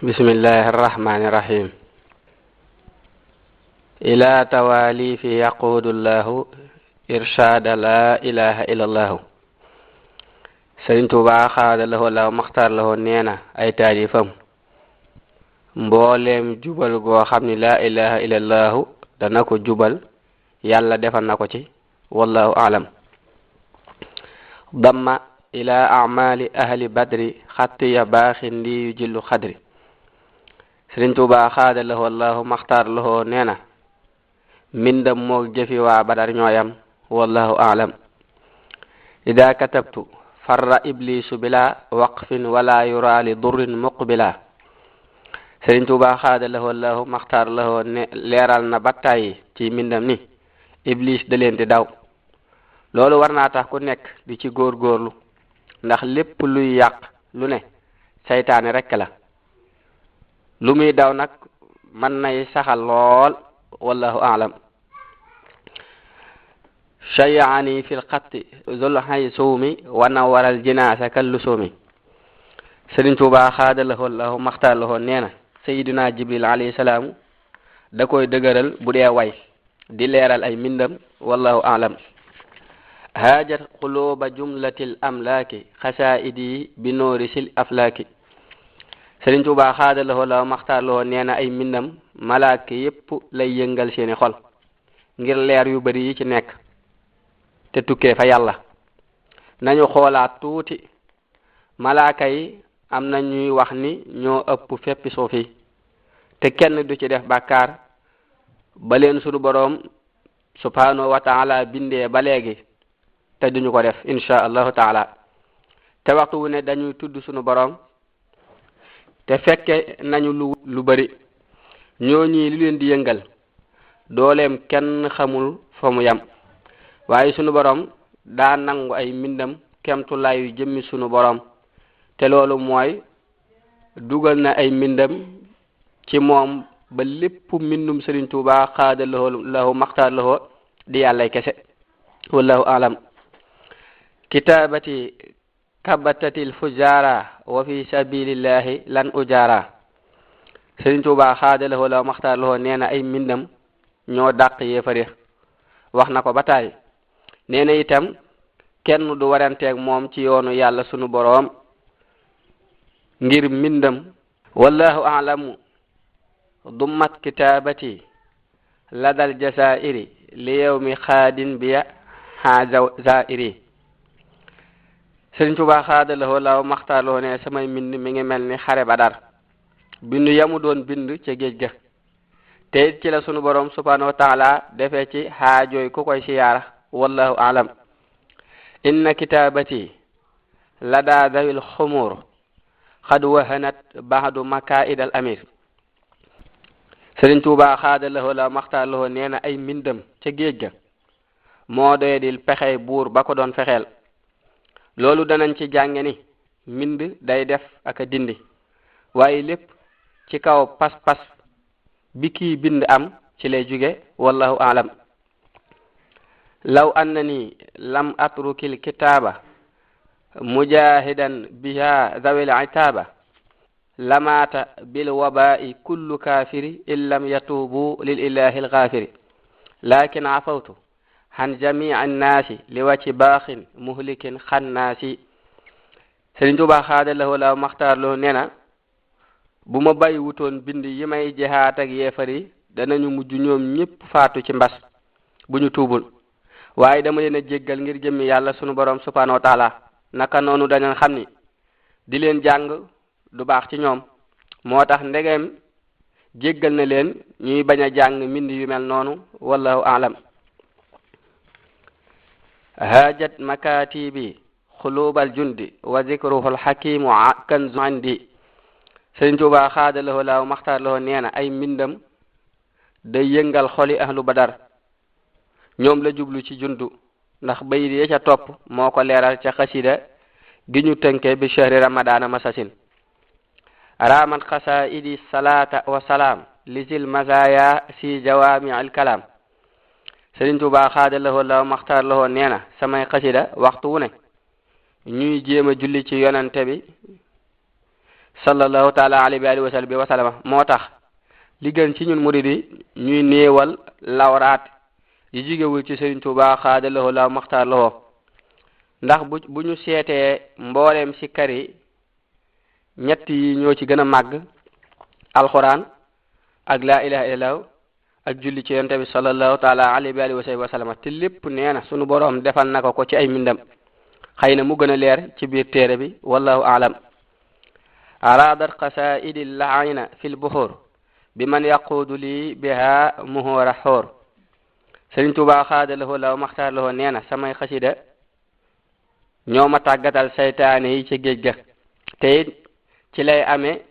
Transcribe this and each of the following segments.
بسم الله الرحمن الرحيم إلى تواليف يقود الله إرشاد لا إله إلا الله Sëriñ Tuubaa xaada lahu la maxtaar lahu neena ay taarifam mbooleem jubal goo xam ni laa ilaha illallahu dana ko jubal yàlla defal na ko ci wallahu a'lam. damma ila a'mali ahli badri xattiya baaxin li yu jillu xadri. Sëriñ Tuubaa xaada lahu allahu maxtaar lahu neena mindam moog jëfi waa badar ñooyam wallahu a'lam. ida katabtu farra iblisu bila waqfin wala yura li durrin muqbila. Sëriñ Tuubaa xaada lahu allahu maxtaar lahu ne leeral na battaay ci mbindam ni iblis da leen di daw. loolu war naa tax ku nekk di ci góorgóorlu ndax lépp luy yàq lu ne saytaane rekk la lu muy daw nag mën nay saxal lool wallahu a'lam. shay'ani fil xatti zul haysumi wa nawaral jinaasa kallusumi. Sëriñ Tuubaa xaada lahu allahu maxtaar lahu neena sayyidina jibril alayhi salaam da koy dëgëral bu dee way di leeral ay mbindam wallahu a'lam. haajat quluba jumlatil amlaaki xasaa'idi bi noorisil aflaaki. Sëriñ Tuubaa xaada lahu allahu maxtaar lahu neena ay mbindam malaaka yépp lay yëngal seeni xol ngir leer yu bari yi ci nekk te tukkee fa yàlla. nañu xoolaat tuuti malaaka yi am na ñuy wax ni ñoo ëpp feppi suuf yi te kenn du ci def bàkkaar ba leen sunu boroom subhanahu wa taala bindee ba léegi te duñu ko def insha allahu taala. te waxtu wu ne dañuy tudd sunu boroom te fekke nañu lu bari ñoo ñii li leen di yëngal dooleem kenn xamul fa mu yam. waaye sunu borom daa nangu ay mbindam kemtulaayu jëmmi sunu borom te loolu mooy dugal na ay mbindam ci moom ba lépp mbindum Sëriñ Tuubaa xaada lahu maxtaar lahu di yàllay kese wallahu a'lam. kitaabati kabatatil fujara wa fi sabilillahi lan ujara. Sëriñ Tuubaa xaada lahu maxtaar lahu neena ay mbindam ñoo dàq yéefari wax na ko ba taay. neena itam kenn du waranteeg moom ci yoonu yàlla sunu boroom ngir mbindam wallahu a'lamu. dummat kitaabati ladal jasairi li yawmi xaadin biya ha zairi. Sëriñ Tuubaa xaada lahu law maxtaar lahu ne samay mbind mi ngi mel ni xare Badar bindu yamu doon bind ca géej ga te ci la sunu boroom subhanahu wa taala defee ci haajooy ku koy siyaara wallahu a'lam. inna kitabati lada dawil xumur xad wahanat ba'du makaid al amir. Sëriñ Tuubaa xaada lahu la maxtaar lahu neena ay mbindam ca géej ga moo doyadil pexey buur ba ko doon fexeel. loolu danañ ci jànge ni mbind day def ak a dindi waaye lépp ci kaw pas-pas bi kii bind am ci lay jóge wallahu a'lam. law annani lam atrukil kitaba mujahidan biha zawil itaba lamata bil waba'i kullu kafiri in lam yatubu lil ilahi al ghafiri lakin afawtu han jami'i an-nasi li wajhi baaxin muhlikin xannaasi. Sëriñ Tuubaa xaada lahu la maxtaar lahu neena bu ma bàyyi wutoon bind yi may jihaat ak yeefari danañu mujj ñoom ñépp faatu ci mbas bu ñu tuubul waaye dama leen a jéggal ngir jëmmi yàlla sunu borom subhanahu wa taala. naka noonu dañu xam ni di leen jàng du baax ci ñoom moo tax ndegeem jéggal na leen ñuy bañ a jàng mbind yu mel noonu wallahu a'lam. haajat makatibi xulubal jundi wa zikruhul hakimu kanzu indi. Sëriñ Tuubaa xaada lahu la maxtaar lahu neena ay mbindam day yëngal xoli ahlu badar ñoom la jublu ci jundu ndax bayit ya ca topp moo ko leeral ca xasida gi ñu tënke bi shahri ramadana masasin. ramat xasaidi salata wa salaam lisil mazaya si jawami al kalam. Sëriñ Tuubaa xaada lahu la maxtaar lahu neena samay xasida waxtu wu ne ñuy jéem a julli ci yonante bi sallallahu taala alayhi wa alihi wa sallam moo tax li gën ci ñun murid yi ñuy néewal lawraat yi jigewul ci Sëriñ Tuubaa xaadalahoo la maxtaar lahoo ndax bu ñu seetee mbooleem si kar yi ñett yi ñoo ci gën a màgg alxuraan ak laa ilaha illallah ak julli ci yonent bi sallallahu taala alayhi wa alihi wa sallam te lépp nee na sunu boroom defal na ko ci ay mbindam xëy na mu gën a leer ci biir téere bi wallahu aalam aradat qasaidi laayna fi lbuxur bi man yaquudu lii biha muhura xoor Sëriñ Tuubaa xaadalahoo la maxtaar lahoo nee na samay xasida ñoo ma tàggatal saytaane yi ci géej ga te it ci lay amee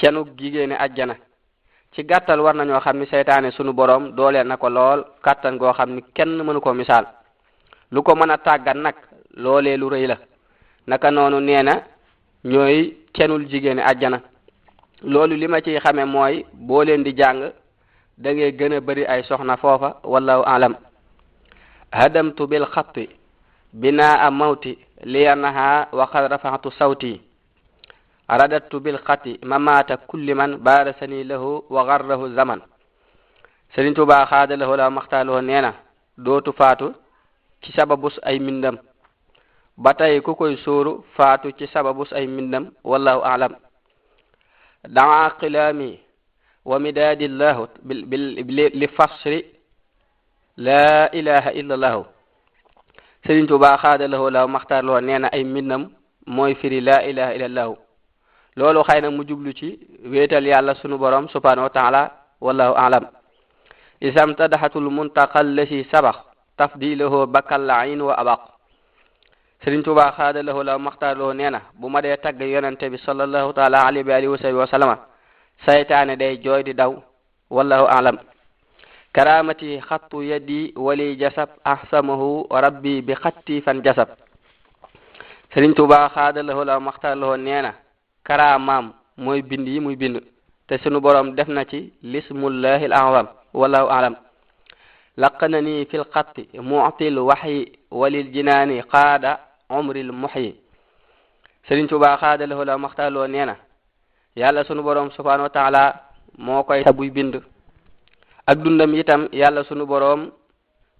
cenug jigéene ajjana ci gàttal war nañoo xam ni saytaane sunu boroom dooleel na ko lool kàttan goo xam ni kenn mënu ko misaal lu ko mën a tàggat nag loolee lu rëy la naka noonu nee na ñooy cenul jigéene ajjana loolu li ma ciy xame mooy boo leen di jàng da ngay gën a bari ay soxna foofa wallahu alam hadamtu bil xatti binaa mawti liyanaha wa qad rafa'tu sawti radattu bil xatti mamata kulli man baarasani lahu wa garrahu zaman Sëriñ Tuubaa xaadalahoo la maxtaaloo nee na dootu faatu ci sababus ay mbindam ba tey ku koy sóoru faatu ci sababus ay mbindam wallahu alam daa qilaami wa midaadi llahu li fasri laa ilaha illa allahu Sëriñ Tuubaa xaadalahoo la maxtaarloo nee na ay mbindam mooy firi laa ilaha illa allahu loolu xëy na mu jublu ci wéetal yàlla sunu borom subhanahu wa taala wallahu alam isam tadaxatul muntaqal lasi sabax tafdilahu bakal ayn wa abaq Sëriñ Tuubaa xaadalahoo la maxtaarloo nee na bu ma dee tagg yonente bi sallallahu taala alayhi wa alihi wa sallama saytaane day jooy di daw wallahu alam karamati xattu yadi wali jasab ahsamahu rabbi bi xatti fan jasab Sëriñ Tuubaa xaadalahoo la maxtaarloo nee na karaamaam mooy bind yi muy bind te sunu borom def na ci lismullahi al-azam wallahu alam laqanani fil xatti mu'til waxyi walil jinaani qaada umril muhyi Sëriñ Tuubaa xaadalahoo la maxtaarloo nee na yàlla sunu borom subhanahu wa taala moo koy tabuy bind ak dundam itam yàlla sunu borom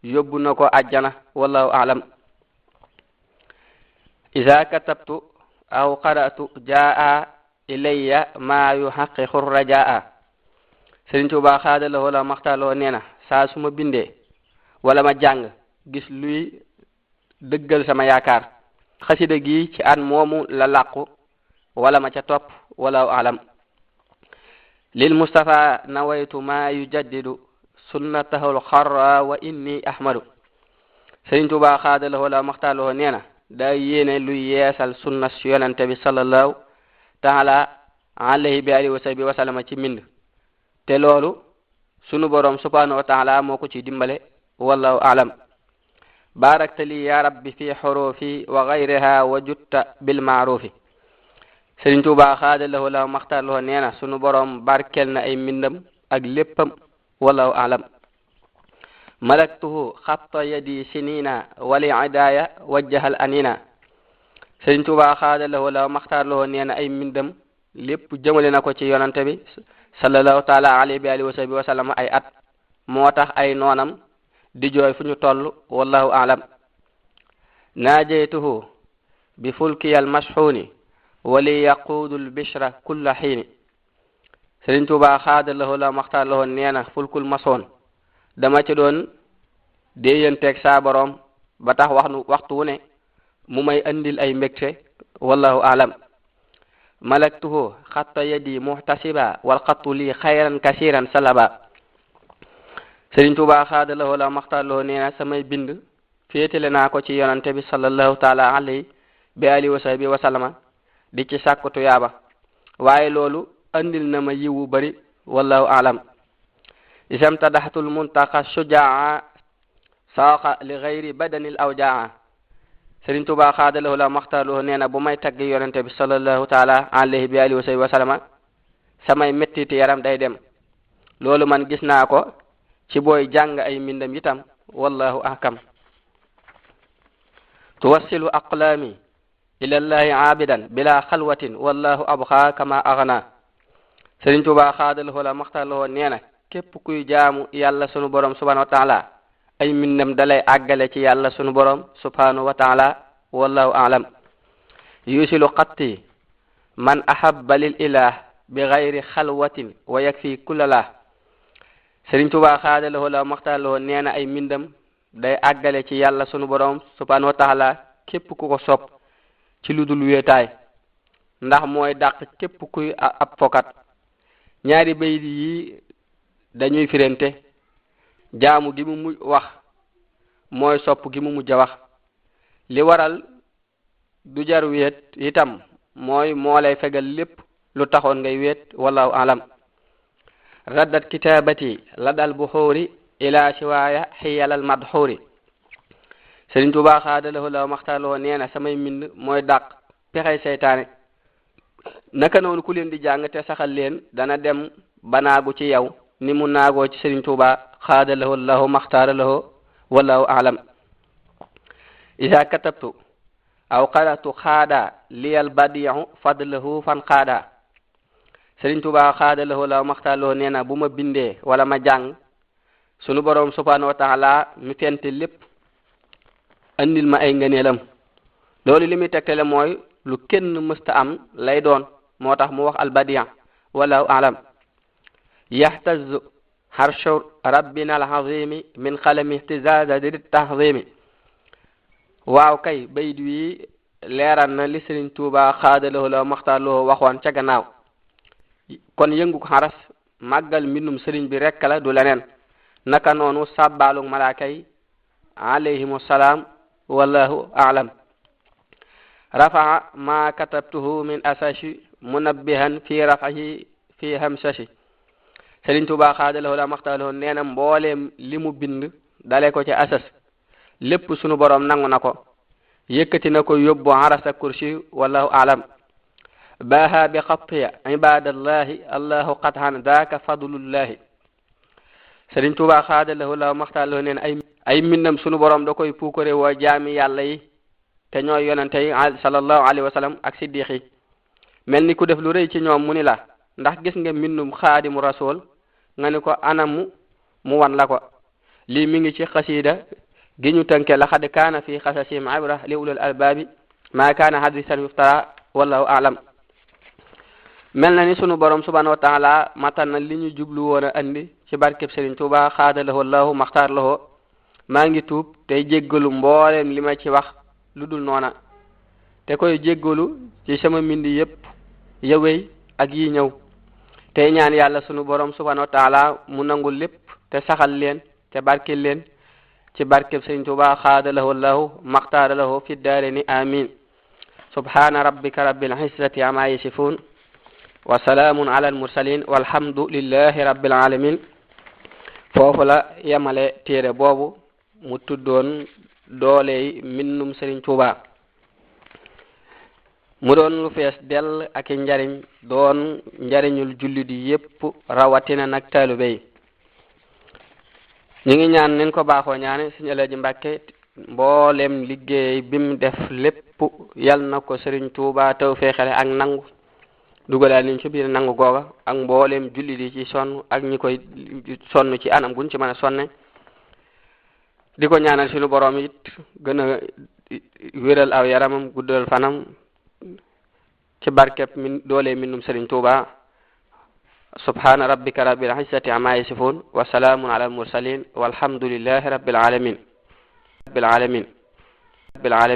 yóbbu na ko ajjana wallahu alam iza katabtu aw qara'tu jaa ilayya ma yuhaqqiqu rajaa Sëriñ Tuubaa xaadalahoo la maxtaaloo nee na saa su ma bindee wala ma jàng gis luy dëggal sama yaakaar xasida gi ci at moomu la làqu wala ma ca topp wallahu alam lil mustafa nawaytu ma yujaddidu sunnatahu al-xarra wa inni ahmadu Sëriñ Tuubaa xaadalahoo la maxtaaloo nee na daa yéene luy yeesal sunna yonente bi sallallahu taala alayhi bi alihi wa sallama ci mbind te loolu sunu borom subhanahu wa taala moo ko ci dimbale wallahu alam barakta li ya rabbi fi xurufi wa gayriha wa jutta bil maarufi Sëriñ Tuubaa xaadalahoo la maxtaarloo nee na sunu borom barkel na ay mbindam ak léppam wallahu alam malaktuhu xatta yadi sinina wali idaya wajjahal anina Sëriñ Tuubaa xaadalahoo la maxtaarloo nee na ay mbindam lépp jëmale na ko ci yonante bi sallallahu taala alayhi bi alihi wa sallam ay at moo tax ay noonam di jooy fu ñu toll wallahu alam naajaytuhu bi fulkiyal mashxuuni wali yaquudul bishra kulla xiini Sëriñ Tuubaa xaadalahoo la maxtaarloo nee na fulkul masoon dama ci doon déeyanteeg saa borom ba tax waxtu wu ne mu may andil ay mbégte wallahu alam malaktuhu xatta yadi muhtasiba wal xattu lii xayran kasiran salaba Sëriñ Tuubaa xaadalahoo la maxtaarloo nee na samay bind féetale naa ko ci yonante bi sallallahu taala alayhi bi alihi wa sallama di ci sàkku tuyaaba waaye loolu andil na ma yiwu bari wallahu alam isam tadaxtul muntaqa shujaa saaqa li gayri badanil awjaa Sëriñ Tuubaa xaadalahoo la maxtaarloo nee na bu may tagg yonente bi sallallahu taala alayhi bi alihi wa sallama samay mettiti yaram day dem loolu man gis naa ko ci booy jàng ay mbindam itam wallahu ahkam tuwassilu aqlaami ila llahi aabidan bila xalwatin wallahu abxa kama agna Sëriñ Tuubaa xaadalahoo la maxtarlahoo nee na képp kuy jaamu yàlla sunu borom subhanahu wa taala ay mbindam dalay àggale ci yàlla sunu borom subhanahu wa taala wallahu a'lam yusilu xatti man ahabba lil ilah bi gayri xalwatin wa yakfi kulla la Sëriñ Tuubaa xaadalahoo la maxtarlahoo nee na ay mbindam day àggale ci yàlla sunu borom subhanahu wa taala képp ku ko sopp ci ludul wéetaay ndax mooy dàq képp kuy ab fokat ñaari bayit yi dañuy firente jaamu gi mu wax mooy sopp gi mu mujj wax li waral du jar wéet itam mooy moo lay fegal lépp lu taxoon ngay wéet wallahu alam raddat kitabati ladal buxuuri ila siwaaya xiyalal madxuuri Sëriñ Tuubaa xaadalahoo la maxtarlahoo nee na samay mbind mooy dàq pexey seytaane naka noonu ku leen di jàng te saxal leen dana dem ba naagu ci yow ni mu naagoo ci Sëriñ Tuubaa xaadalahoo lahu maxtaralahoo wallahu a'lam isa katabtu aw qaratu xaada liyal badi'u fadlahu fan xaada Sëriñ Tuubaa xaadalahoo lahu maxtarlahoo nee na bu ma bindee wala ma jàng sunu borom subhanahu wa taala mi fente lépp andil ma ay ngëneelam loolu li muy tegtale mooy lu kenn mësta am lay doon moo tax mu wax albadiya wallahu a'lam yahtazu harshu rabbina alazimi min qalami ihtizaza di tahzimi waaw kay bayit wi leeral na li Sëriñ Tuubaa xaadalahoo la maxtarlahoo waxoon ca gannaaw kon yëngu xaras màggal mbindum sëriñ bi rekk la du leneen naka noonu sàbbaalu malaaka yi alayhimu salaam wallahu a'lam rafa'a ma katabtuhu min asashi munabbihan fi rafahi fi hamsashi Sëriñ Tuubaa xaadalahoo la maxtarlahoo nee na mbooleem li mu bind dale ko ci asas lépp sunu borom nangu na ko yëkkati na ko yóbbu arasa kursi wallahu a'lam baha bi xattiya ibadallahi allahu qat'an daaka fadlullahi Sëriñ Tuubaa xaadalahoo la maxtarlahoo nee na ay mbindam sunu borom da koy puukare woo jaami yàlla yi te ñooy yonente yi sallallahu alayhi wa sallam ak siddiq yi mel ni ku def lu rëy ci ñoom mu ni la ndax gis nga mbindum xaadimu rasul nga ni ko anamu mu wan la ko lii mi ngi ci xasida gi ñu tënke laqad kaana fi xasasihim ibra li ulul albaabi ma kaana hadisan yuftara wallahu a'lam mel na ni sunu borom subhanahu wa taala matan na li ñu jublu woon a andi ci barkeb Sëriñ Tuubaa xaadalahoo lahu maxtarlahoo maa ngi tuub tey jéggalu mbooleem li ma ci wax lu dul noona te koy jéggalu ci sama mbindi yépp yawey ak yi ñëw tey ñaan yàlla sunu borom subhanahu wa taala mu nangul lépp te saxal leen te barkil leen ci barkeb Sëriñ Tuubaa xaadalahoo lahu maxtaralahoo fi daareni amin subhana rabbika rabbil izzati amma yasifun wa salaamun ala al mursalin walhamdulillahi rabbil alamin foofu la yemale téere boobu mu tuddoon dooley mbindum Sëriñ Tuubaa mu doon lu fees dell ak njariñ doon njariñul jullit yépp rawatina nag taalibe yi ñu ngi ñaan nin ko baaxoo ñaane Sëriñ Alaaji Mbàkke mboolem liggéey bim def lépp yal na ko Sëriñ Tuubaa tawfeexale ak nangu dugalal niñ ci biir nangu googa ak mboolem jullit yi ci sonn ak ñi koy sonn ci anam guñ ci mën a sonne di ko ñaanal sunu borom it gën a wéral aw yaramam guddal fanam ci barkeb min doole minum Sëriñ Tuubaa subhana rabbika rabbil izzati amma yasifun wa salamun ala al mursalin walhamdulillahi rabbil alamin